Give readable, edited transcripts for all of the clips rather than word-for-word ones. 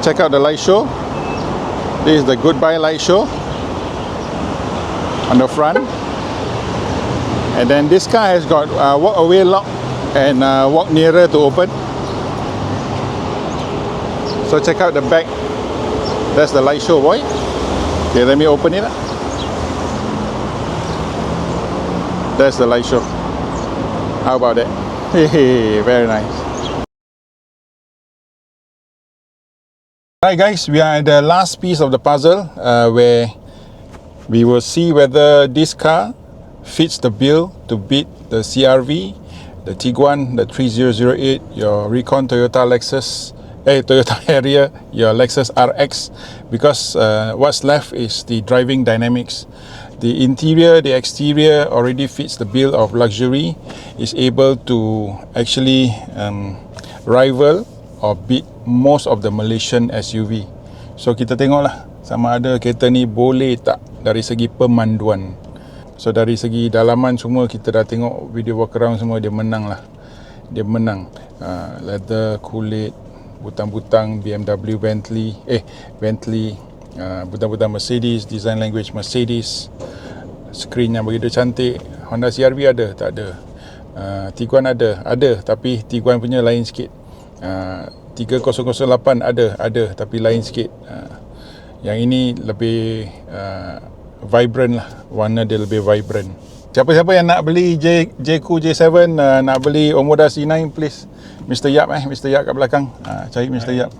Check out the light show. This is the goodbye light show on the front. And then this car has got walk away lock and walk nearer to open. So check out the back. That's the light show, boy. Okay, let me open it up. That's the light show. How about that? Very nice. Alright guys, we are at the last piece of the puzzle where we will see whether this car fits the bill to beat the CRV, the Tiguan, the 3008, your Recon Toyota Lexus, Toyota Harrier, your Lexus RX, because what's left is the driving dynamics. The interior, the exterior already fits the bill of luxury, is able to actually rival or beat most of the Malaysian SUV. So kita tengoklah sama ada kereta ni boleh tak dari segi pemanduan. So dari segi dalaman semua kita dah tengok video walk around semua, dia menang lah. Dia menang. Leather, kulit, butang-butang BMW, Bentley, butang-butang Mercedes, design language Mercedes. Screen yang begitu cantik. Honda CRV ada? Tak ada. Tiguan ada? Ada, tapi Tiguan punya lain sikit. 3008 ada tapi lain sikit. Yang ini lebih vibrant lah, warna dia lebih vibrant. Siapa-siapa yang nak beli Jaecoo J7, nak beli Omoda C9, please Mr. Yap Mr. Yap kat belakang, cari Mr. Yap.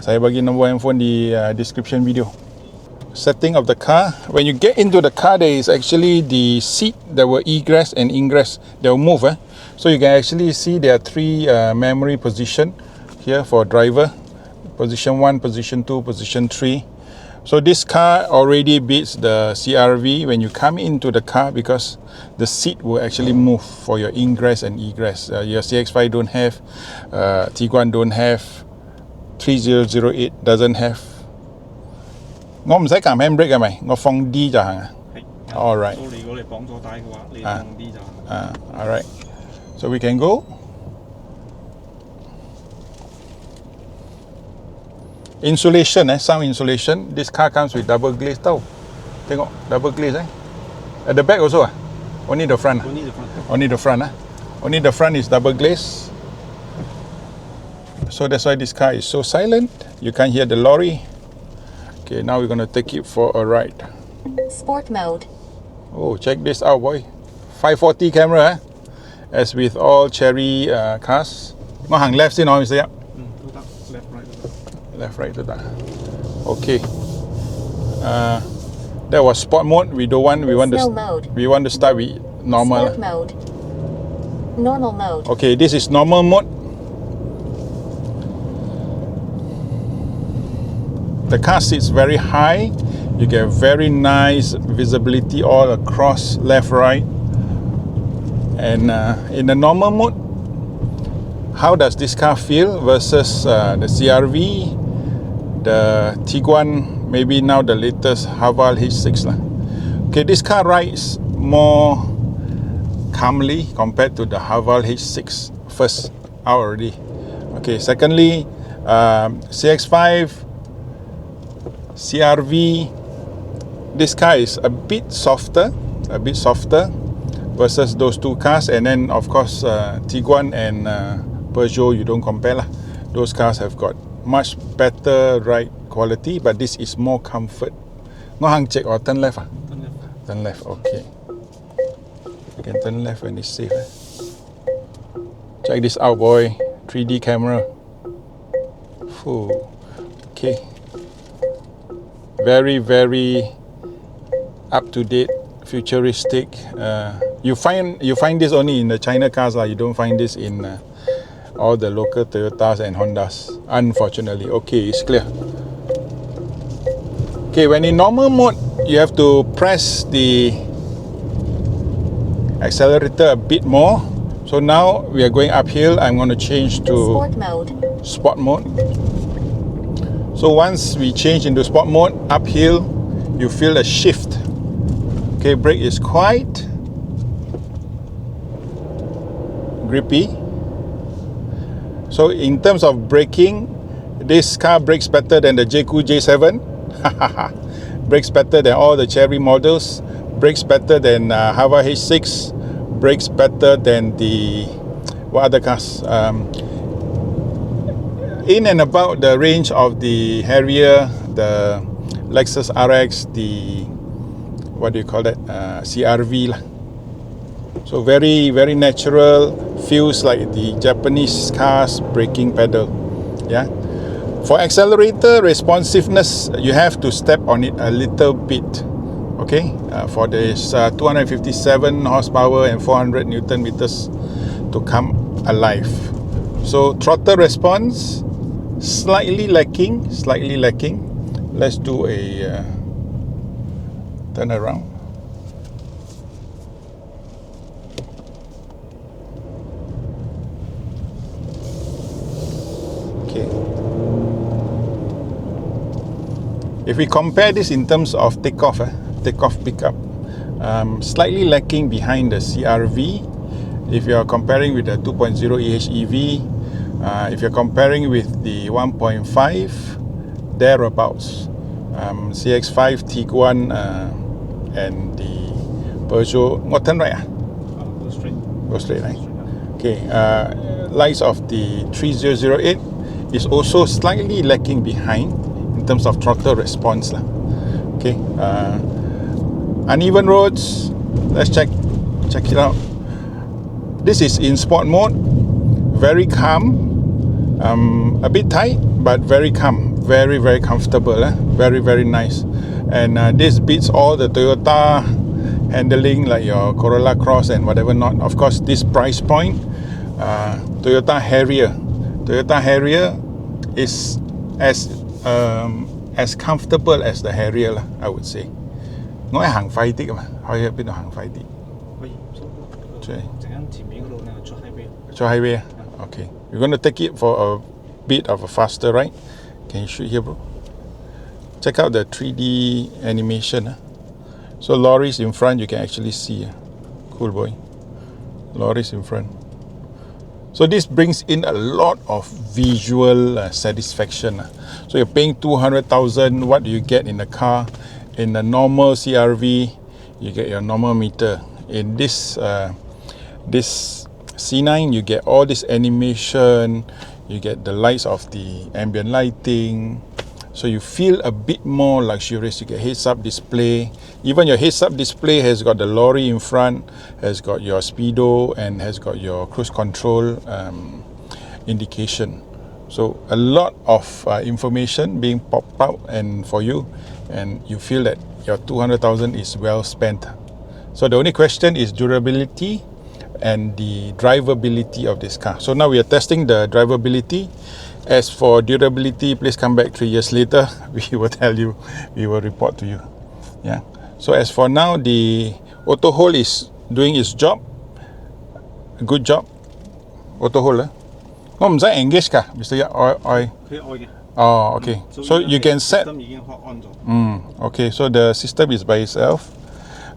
Saya bagi nombor handphone di description video. Setting of the car. When you get into the car, there is actually the seat that will egress and ingress. They will move. So you can actually see there are 3 memory position here for driver. Position 1, position 2, position 3. So this car already beats the CRV when you come into the car because the seat will actually move for your ingress and egress. Your CX-5 don't have, Tiguan don't have, 3008 doesn't have. 我唔使撳 handbrake 嘅咪，我放 D 就行啊。Alright. 到你如果你綁咗帶嘅話，你放 D 就行。Alright. So we can go. Insulation, sound insulation. This car comes with double glaze tau. Tengok, double glaze At the back also Only the front. Only the front. Only the front Only the front is double glaze. So that's why this car is so silent. You can't hear the lorry. Okay, now we're gonna take it for a ride. Sport mode. Oh, check this out, boy. 540 camera, as with all Cherry cars. Nó hàng left xin nói Mr. Yap. Left, right to that. Okay. That was sport mode. We want to start with normal. Sport mode. Normal mode. Okay, this is normal mode. The car sits very high. You get very nice visibility all across, left, right. And in the normal mode, how does this car feel versus the CRV, the Tiguan, maybe now the latest Haval H6 lah. Okay, this car rides more calmly compared to the Haval H6. First, out already. Okay, secondly, CX-5, CRV, this car is a bit softer versus those two cars. And then of course Tiguan and Peugeot, you don't compare lah. Those cars have got much better ride quality, but this is more comfort. No hang check or turn left Turn left, okay. You can turn left when it's safe. Check this out, boy. 3D camera. Okay. Very, very up to date, futuristic. You find this only in the China cars lah. You don't find this in all the local Toyotas and Hondas, unfortunately. Okay, it's clear. Okay, when in normal mode, you have to press the accelerator a bit more. So now we are going uphill. I'm going to change to sport mode. So once we change into sport mode, uphill, you feel a shift. Okay, brake is quite grippy. So in terms of braking, this car brakes better than the Jaecoo J7. Brakes better than all the CRV models. Brakes better than Hava H6. Brakes better than the what other cars? In and about the range of the Harrier, the Lexus RX, the what do you call that? CRV lah. So very natural. Feels like the Japanese cars braking pedal. Yeah. For accelerator responsiveness, you have to step on it a little bit. Okay. For this 257 horsepower and 400 Newton meters to come alive. So throttle response slightly lacking. Let's do a turn around. Okay. If we compare this in terms of takeoff pickup, slightly lacking behind the CRV. If you are comparing with the 2.0 EHEV, if you're comparing with the 1.5, thereabouts. CX-5, Tiguan, and the Peugeot. What turn right? Go straight, right? Okay. Likes of the 3008 is also slightly lacking behind in terms of throttle response. Okay. Uneven roads. Let's check it out. This is in sport mode. Very calm. A bit tight, but very calm. Very comfortable. Very nice. And this beats all the Toyota handling, like your Corolla Cross and whatever not. Of course, this price point, Toyota Harrier is as comfortable as the Harrier lah, I would say. Nói hàng phai tí mà, hỏi bên đó hàng phai tí. Cho highway. Okay, we're going to take it for a bit of a faster ride. Can you shoot here, bro? Check out the 3D animation. So lorries in front, you can actually see. Cool boy. Lorries in front. So this brings in a lot of visual satisfaction. So you're paying 200,000. What do you get in the car? In a normal CRV, you get your normal meter. In this this C9, you get all this animation. You get the lights of the ambient lighting. So you feel a bit more luxurious. You get heads-up display. Even your heads-up display has got the lorry in front, has got your speedo, and has got your cruise control indication. So a lot of information being popped out and for you, and you feel that your 200,000 is well spent. So the only question is durability and the drivability of this car. So now we are testing the drivability. As for durability, please come back 3 years later. We will tell you, we will report to you. Yeah. So as for now, the auto hold is doing its job. Good job. Auto hold. No, I'm saying engage ka, Mr. Ya. Oh, okay. So you can set. Okay. So the system is by itself.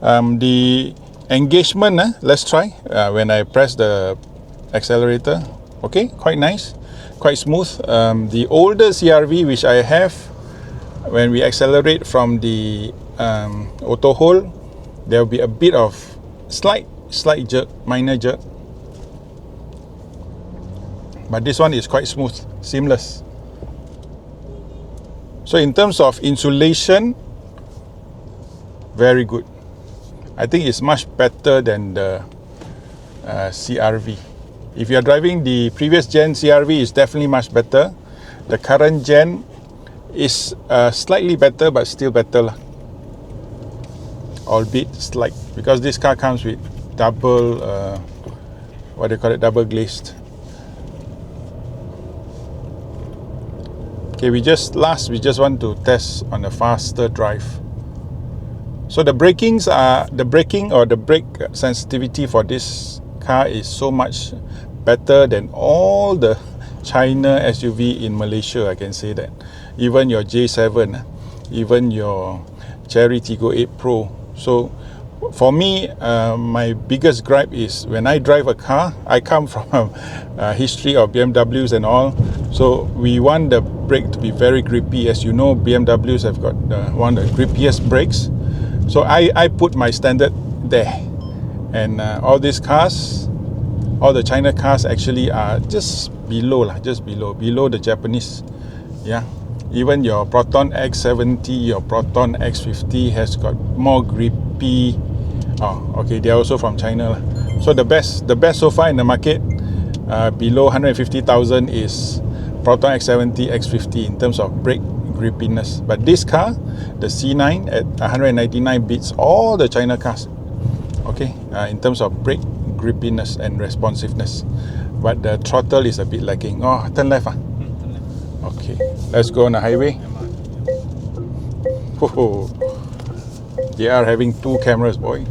The engagement, let's try. When I press the accelerator, okay, quite nice, quite smooth. The older CRV which I have, when we accelerate from the auto hold, there will be a bit of slight jerk, minor jerk. But this one is quite smooth, seamless. So in terms of insulation, very good. I think it's much better than the CRV. If you are driving the previous gen CRV, it's definitely much better. The current gen is slightly better, but still better, albeit slight, because this car comes with double, what do you call it, double glazed. Okay, we just want to test on a faster drive. So the braking or the brake sensitivity for this car is so much better than all the China SUV in Malaysia, I can say that. Even your J7, even your Cherry Tiggo 8 Pro. So for me, my biggest gripe is when I drive a car, I come from a history of BMWs and all. So we want the brake to be very grippy. As you know, BMWs have got one of the grippiest brakes. So I put my standard there. And all these cars, all the China cars actually are just below the Japanese. Yeah, even your Proton X70, your Proton X50 has got more grippy. Oh, okay, they are also from China. So the best so far in the market, below 150,000 is Proton X70, X50 in terms of brake grippiness. But this car, the C9 at 199, beats all the China cars. Okay, in terms of brake grippiness and responsiveness. But the throttle is a bit lacking. Oh, turn left. Okay, let's go on the highway. Whoa. They are having 2 cameras, boy.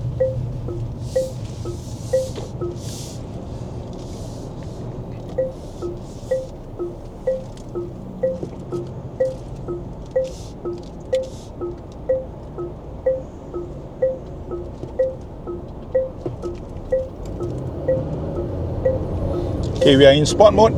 Okay, we are in sport mode.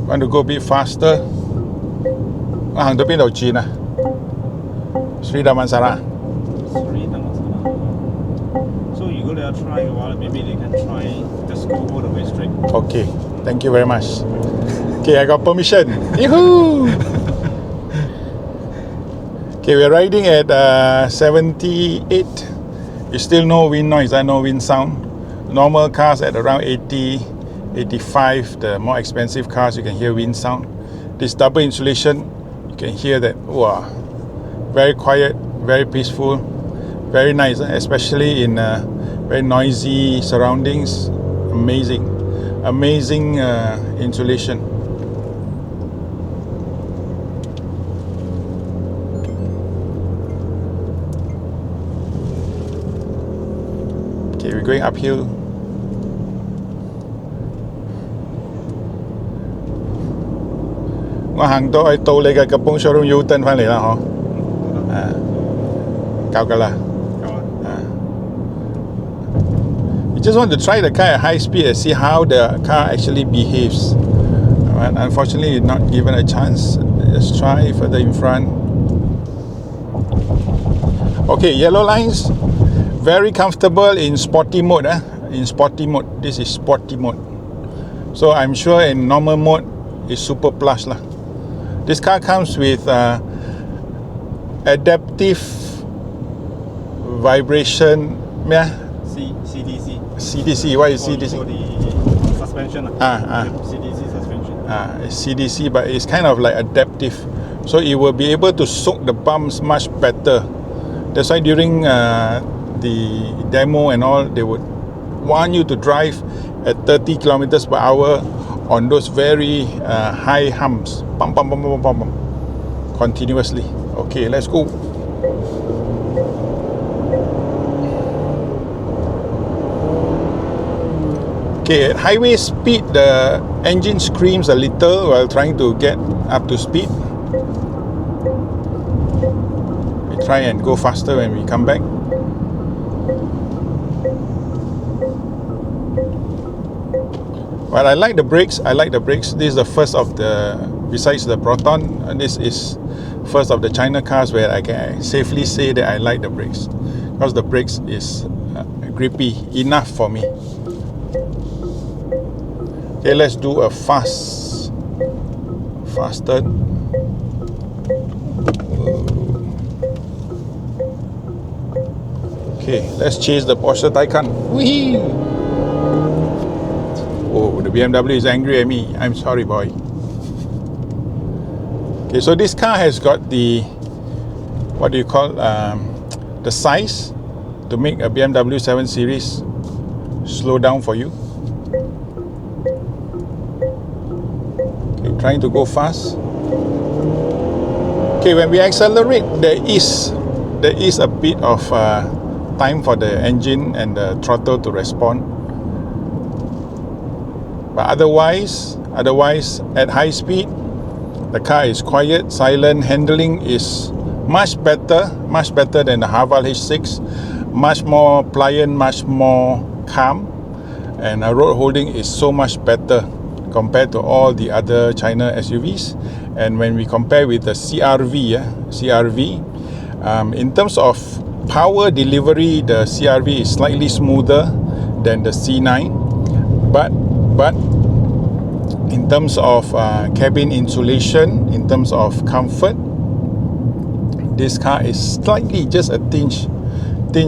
Want to go a bit faster? Hàng tới bên đầu Chín à? Sri Damansara. So you go there try a while, maybe they can try just go all the way straight. Okay, thank you very much. Okay, I got permission. Yahoo! Okay, we're riding at 78. You still no wind noise, no wind sound. Normal cars at around 80, 85. The more expensive cars, you can hear wind sound. This double insulation, you can hear that. Wow, very quiet, very peaceful, very nice, especially in very noisy surroundings. Amazing insulation. Okay, we're going uphill. Tôi hàng tới tàu嚟嘅Kapong Showroom U-turn 翻嚟啦，嗬。夠㗎啦。You just want to try the car at high speed and see how the car actually behaves. But unfortunately, you're not given a chance. Let's try further in front. Okay, yellow lines. Very comfortable in sporty mode. In sporty mode. This is sporty mode. So I'm sure in normal mode is super plush lah. This car comes with adaptive vibration. Yeah. CDC. What is CDC? For the suspension. CDC suspension. It's CDC, but it's kind of like adaptive. So it will be able to soak the bumps much better. That's why during the demo and all, they would want you to drive at 30 kilometers per hour on those very high humps. Bum, bum, bum, bum, bum, bum, continuously. Okay, let's go. Okay, at highway speed, the engine screams a little while trying to get up to speed. We try and go faster when we come back. But I like the brakes. This is the first of the, besides the Proton, this is first of the China cars where I can safely say that I like the brakes, because the brakes is grippy enough for me. Okay, let's do a fast turn. Okay, let's chase the Porsche Taycan. Whee! Oh, the BMW is angry at me. I'm sorry, boy. Okay, so this car has got the, what do you call, the size to make a BMW 7 Series slow down for you. Okay, trying to go fast. Okay, when we accelerate, there is a bit of time for the engine and the throttle to respond. But otherwise, at high speed, the car is quiet, silent, handling is much better than the Haval H6, much more pliant, much more calm, and road holding is so much better compared to all the other China SUVs. And when we compare with the CRV, in terms of power delivery, the CRV is slightly smoother than the C9, but in terms of cabin insulation, in terms of comfort, this car is slightly, just a tinge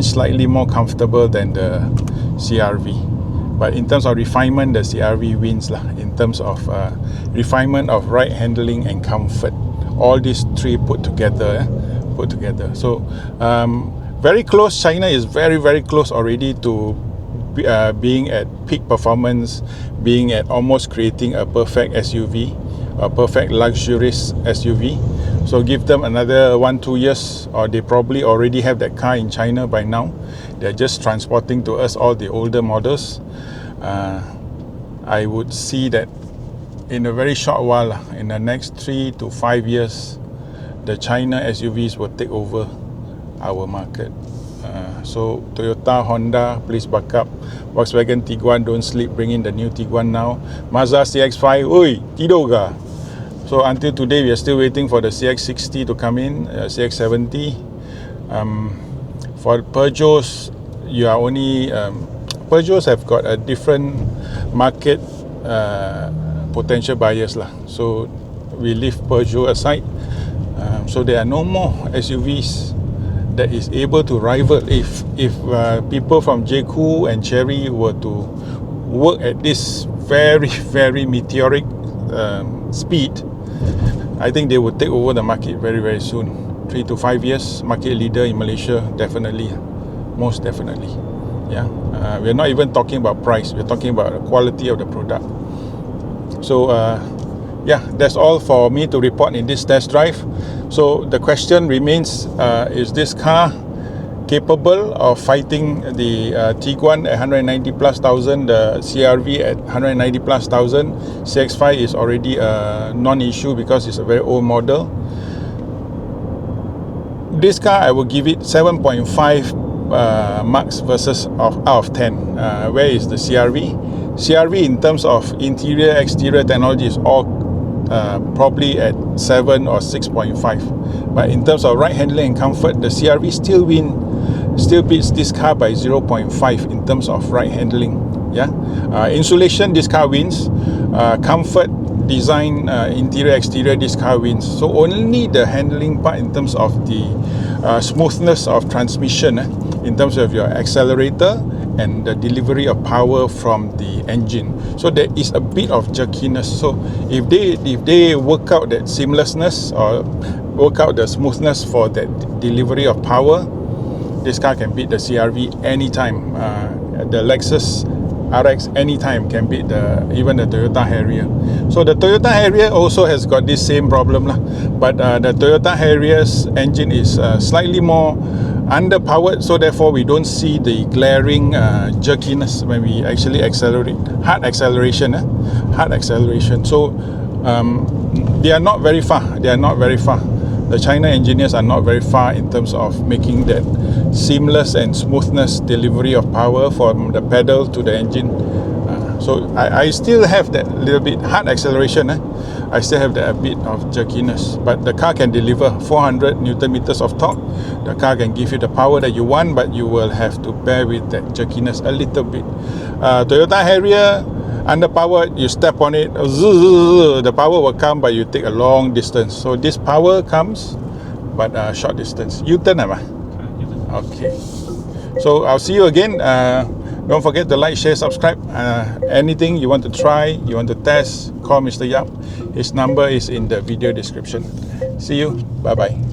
slightly more comfortable than the CRV. But in terms of refinement, the CRV wins lah. In terms of refinement of ride handling and comfort, all these three put together. So very close. China is very close already to being at peak performance, being at almost creating a perfect SUV, a perfect luxurious SUV. So give them another 1-2 years, or they probably already have that car in China by now. They're just transporting to us all the older models. I would see that in a very short while, in the next 3 to 5 years, the China SUVs will take over our market. So Toyota, Honda, please back up. Volkswagen Tiguan, don't sleep, bring in the new Tiguan now. Mazda CX-5, oi, tidur ka? So until today, we are still waiting for the CX-60 to come in, CX-70. For Peugeots, you are only Peugeots have got a different market potential buyers lah. So we leave Peugeot aside. So there are no more SUVs that is able to rival. If people from Jaecoo and Chery were to work at this very meteoric speed, I think they would take over the market very soon. 3 to 5 years, market leader in Malaysia, definitely, most definitely. Yeah, we're not even talking about price. We're talking about the quality of the product. So yeah, that's all for me to report in this test drive. So the question remains: is this car capable of fighting the Tiguan at 190 plus thousand, the CRV at 190 plus thousand? CX-5 is already a non-issue because it's a very old model. This car, I will give it 7.5 marks versus out of 10. Where is the CRV? CRV in terms of interior, exterior technology is all probably at 7 or 6.5. But in terms of ride handling and comfort, the CRV still beats this car by 0.5 in terms of ride handling. Yeah, insulation, this car wins. Comfort, design, interior, exterior, this car wins. So only the handling part in terms of the smoothness of transmission, in terms of your accelerator and the delivery of power from the engine. So there is a bit of jerkiness. So if they work out that seamlessness or work out the smoothness for that delivery of power, this car can beat the CRV anytime. The Lexus RX anytime can beat even the Toyota Harrier. So the Toyota Harrier also has got this same problem lah. But the Toyota Harrier's engine is slightly more underpowered, so therefore we don't see the glaring jerkiness when we actually accelerate. Hard acceleration. So they are not very far. The China engineers are not very far in terms of making that seamless and smoothness delivery of power from the pedal to the engine. So I still have that little bit hard acceleration. I still have that a bit of jerkiness, but the car can deliver 400 Newton meters of torque. The car can give you the power that you want, but you will have to bear with that jerkiness a little bit. Toyota Harrier, underpowered, you step on it, the power will come, but you take a long distance. So this power comes, but short distance. U-turn, okay. So I'll see you again. Don't forget to like, share, subscribe. Anything you want to try, you want to test, call Mr. Yap. His number is in the video description. See you. Bye-bye.